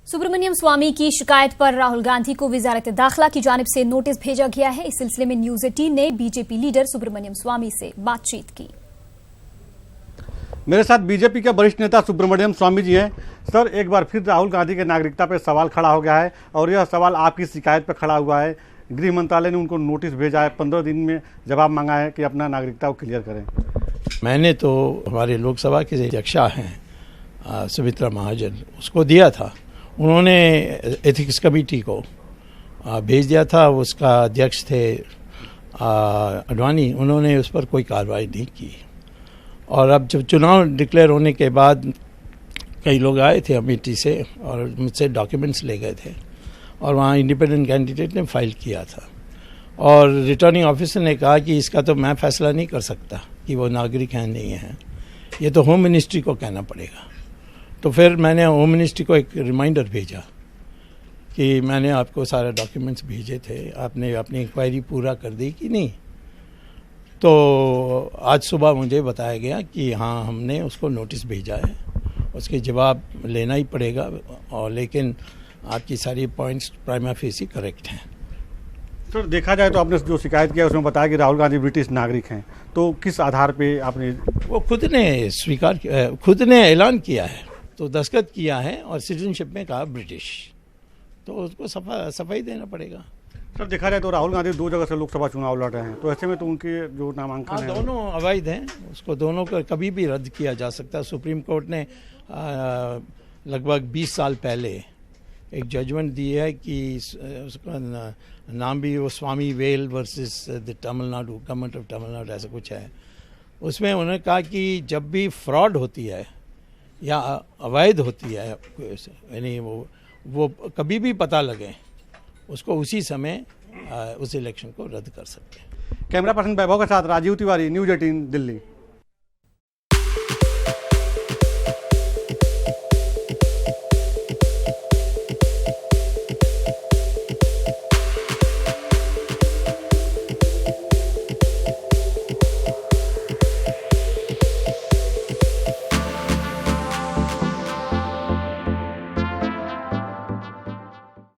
सुब्रमण्यम स्वामी की शिकायत पर राहुल गांधी को वजारत दाखिला की जानिब से नोटिस भेजा गया है। इस सिलसिले में न्यूज 18 ने बीजेपी लीडर सुब्रमण्यम स्वामी से बातचीत की। मेरे साथ बीजेपी के वरिष्ठ नेता सुब्रमण्यम स्वामी जी हैं। सर, एक बार फिर राहुल गांधी के नागरिकता पर सवाल खड़ा हो गया है और यह सवाल आपकी शिकायत पर खड़ा हुआ है। गृह मंत्रालय ने उनको नोटिस भेजा है, 15 दिन में जवाब मांगा है कि अपना नागरिकता को क्लियर करें। मैंने तो हमारे लोकसभा के अध्यक्षा हैं सुमित्रा महाजन, उसको दिया था। उन्होंने एथिक्स कमेटी को भेज दिया था। उसका अध्यक्ष थे अडवाणी, उन्होंने उस पर कोई कार्रवाई नहीं की। और अब जब चुनाव डिक्लेयर होने के बाद कई लोग आए थे अमेठी से और मुझसे डॉक्यूमेंट्स ले गए थे और वहाँ इंडिपेंडेंट कैंडिडेट ने फाइल किया था और रिटर्निंग ऑफिसर ने कहा कि इसका तो मैं फैसला नहीं कर सकता कि वो नागरिक हैं नहीं हैं, ये तो होम मिनिस्ट्री को कहना पड़ेगा। तो फिर मैंने होम मिनिस्ट्री को एक रिमाइंडर भेजा कि मैंने आपको सारे डॉक्यूमेंट्स भेजे थे, आपने अपनी इंक्वायरी पूरा कर दी कि नहीं। तो आज सुबह मुझे बताया गया कि हाँ, हमने उसको नोटिस भेजा है, उसके जवाब लेना ही पड़ेगा। और लेकिन आपकी सारी पॉइंट्स प्राइमा फेसी करेक्ट हैं। सर, देखा जाए तो आपने जो शिकायत किया उसमें बताया कि राहुल गांधी ब्रिटिश नागरिक हैं, तो किस आधार पे आपने? वो खुद ने स्वीकार किया, खुद ने ऐलान किया है, तो दस्तखत किया है और सिटीजनशिप में कहा ब्रिटिश, तो उसको सफाई देना पड़ेगा। सर, देखा जाए तो राहुल गांधी 2 जगह से लोकसभा चुनाव लड़ रहे हैं, तो ऐसे में तो उनके जो नामांकन है दोनों अवैध हैं, उसको दोनों को कभी भी रद्द किया जा सकता है। सुप्रीम कोर्ट ने लगभग 20 साल पहले एक जजमेंट दी है कि उसका नाम भी वो Swami Vel versus the Tamil Nadu, government of Tamil Nadu, ऐसा कुछ है। उसमें उन्होंने कहा कि जब भी फ्रॉड होती है या अवैध होती है, यानी वो कभी भी पता लगे, उसको उसी समय उस इलेक्शन को रद्द कर सकते हैं। कैमरा पर्सन वैभव के साथ राजीव तिवारी, न्यूज 18 दिल्ली।